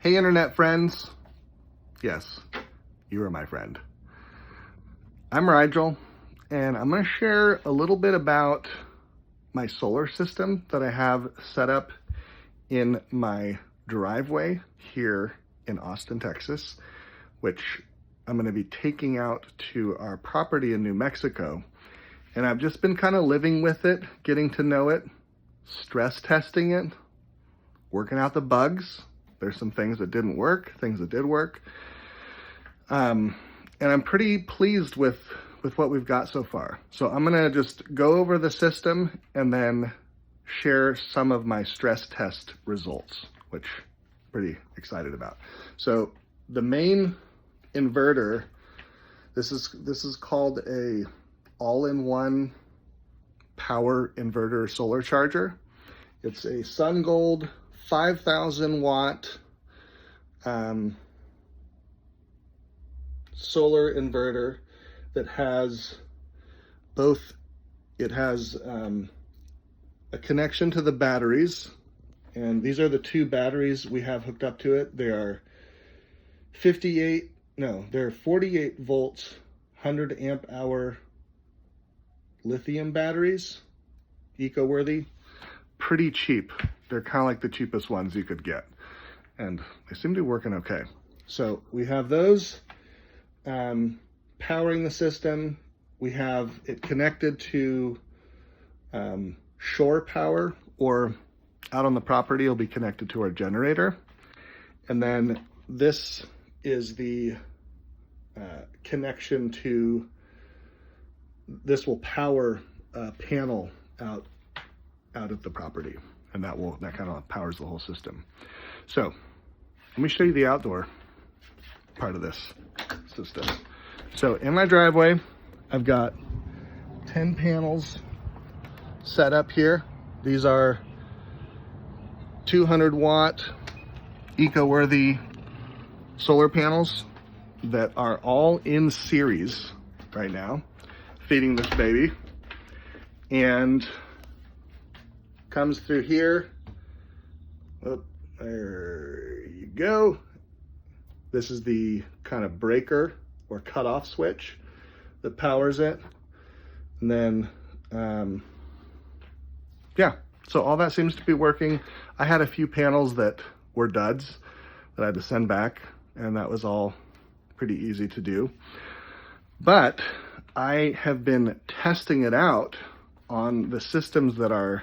Hey internet friends. Yes, you are my friend. I'm Rigel, and I'm going to share a little bit about my solar system that I have set up in my driveway here in Austin, Texas, which I'm going to be taking out to our property in New Mexico. And I've just been kind of living with it, getting to know it, stress testing it, working out the bugs. There's some things that didn't work, things that did work. And I'm pretty pleased with what we've got so far. So I'm gonna just go over the system and then share some of my stress test results, which I'm pretty excited about. So the main inverter, this is called a all-in-one power inverter solar charger. It's a Sungold 5,000 watt solar inverter that has it has a connection to the batteries, and these are the two batteries we have hooked up to it. They are 48 volts, 100 amp hour lithium batteries, eco-worthy, pretty cheap. They're kind of like the cheapest ones you could get, and they seem to be working okay. So we have those powering the system. We have it connected to shore power, or out on the property it'll be connected to our generator. And then this is the connection to, this will power a panel out at the property, and that kind of powers the whole system. So let me show you the outdoor part of this system. So in my driveway, I've got 10 panels set up here. These are 200 watt eco-worthy solar panels that are all in series right now, feeding this baby, and comes through here. Oh, there you go. This is the kind of breaker or cutoff switch that powers it. And then, yeah, so all that seems to be working. I had a few panels that were duds that I had to send back, and that was all pretty easy to do. But I have been testing it out on the systems that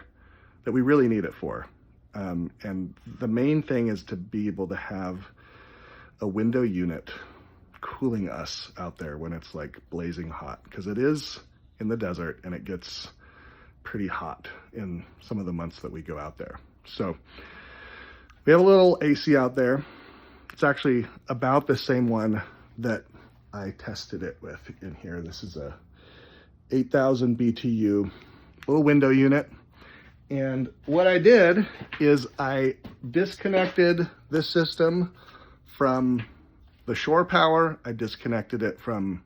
we really need it for. And the main thing is to be able to have a window unit cooling us out there when it's like blazing hot, because it is in the desert and it gets pretty hot in some of the months that we go out there. So we have a little AC out there. It's actually about the same one that I tested it with in here. This is a 8,000 BTU little window unit. And what I did is I disconnected this system from the shore power. I disconnected it from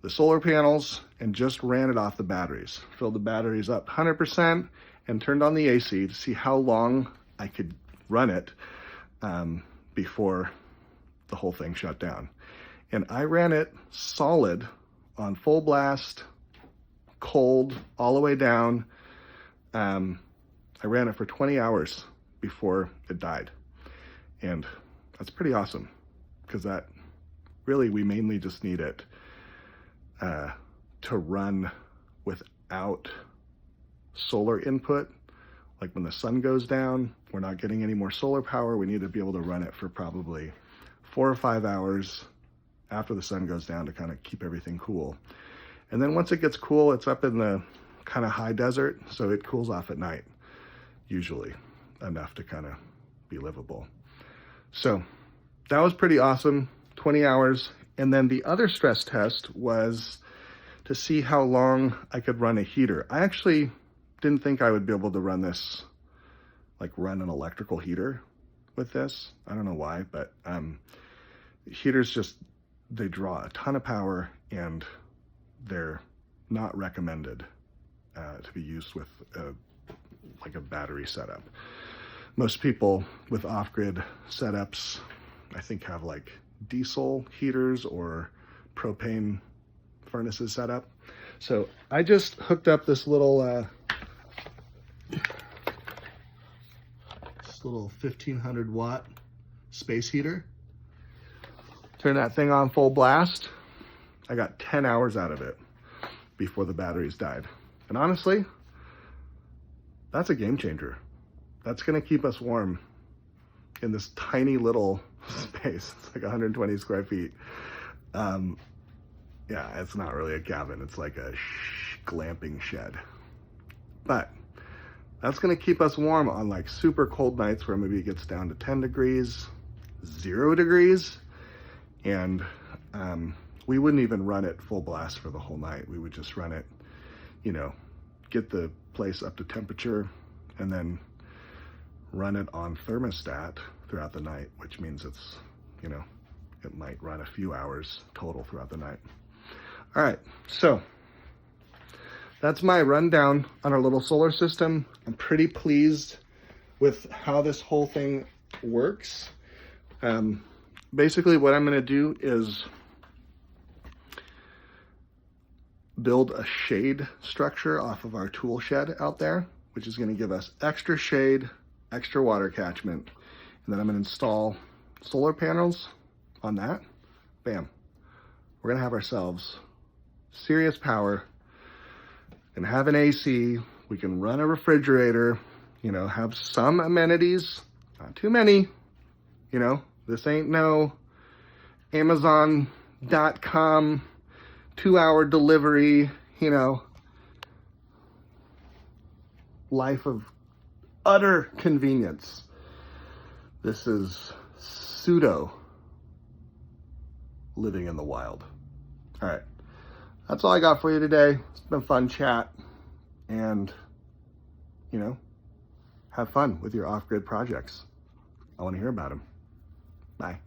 the solar panels and just ran it off the batteries. Filled the batteries up 100% and turned on the AC to see how long I could run it before the whole thing shut down. And I ran it solid on full blast, cold, all the way down. I ran it for 20 hours before it died. And that's pretty awesome, because that really, we mainly just need it to run without solar input. Like when the sun goes down, we're not getting any more solar power. We need to be able to run it for probably 4 or 5 hours after the sun goes down to kind of keep everything cool. And then once it gets cool, it's up in the kind of high desert, so it cools off at night, usually enough to kind of be livable. So that was pretty awesome, 20 hours. And then the other stress test was to see how long I could run a heater. I actually didn't think I would be able to run this, like run an electrical heater with this. I don't know why, but heaters just, they draw a ton of power and they're not recommended to be used with like a battery setup. Most people with off-grid setups, I think, have like diesel heaters or propane furnaces set up. So I just hooked up this little 1500 watt space heater. Turn that thing on full blast. I got 10 hours out of it before the batteries died. And honestly, that's a game changer. That's gonna keep us warm in this tiny little space. It's like 120 square feet. Yeah, it's not really a cabin. It's like a glamping shed. But that's gonna keep us warm on like super cold nights where maybe it gets down to 10 degrees, 0 degrees. And we wouldn't even run it full blast for the whole night. We would just run it, you know, get the place up to temperature and then run it on thermostat throughout the night, which means it's, you know, it might run a few hours total throughout the night. All right, so that's my rundown on our little solar system. I'm pretty pleased with how this whole thing works. Basically what I'm gonna do is build a shade structure off of our tool shed out there, which is gonna give us extra shade, extra water catchment. And then I'm gonna install solar panels on that. Bam. We're gonna have ourselves serious power and have an AC. We can run a refrigerator, you know, have some amenities, not too many, you know. This ain't no Amazon.com 2-hour delivery, you know, life of utter convenience. This is pseudo living in the wild. All right, that's all I got for you today. It's been fun chat, and, you know, have fun with your off-grid projects. I want to hear about them. Bye.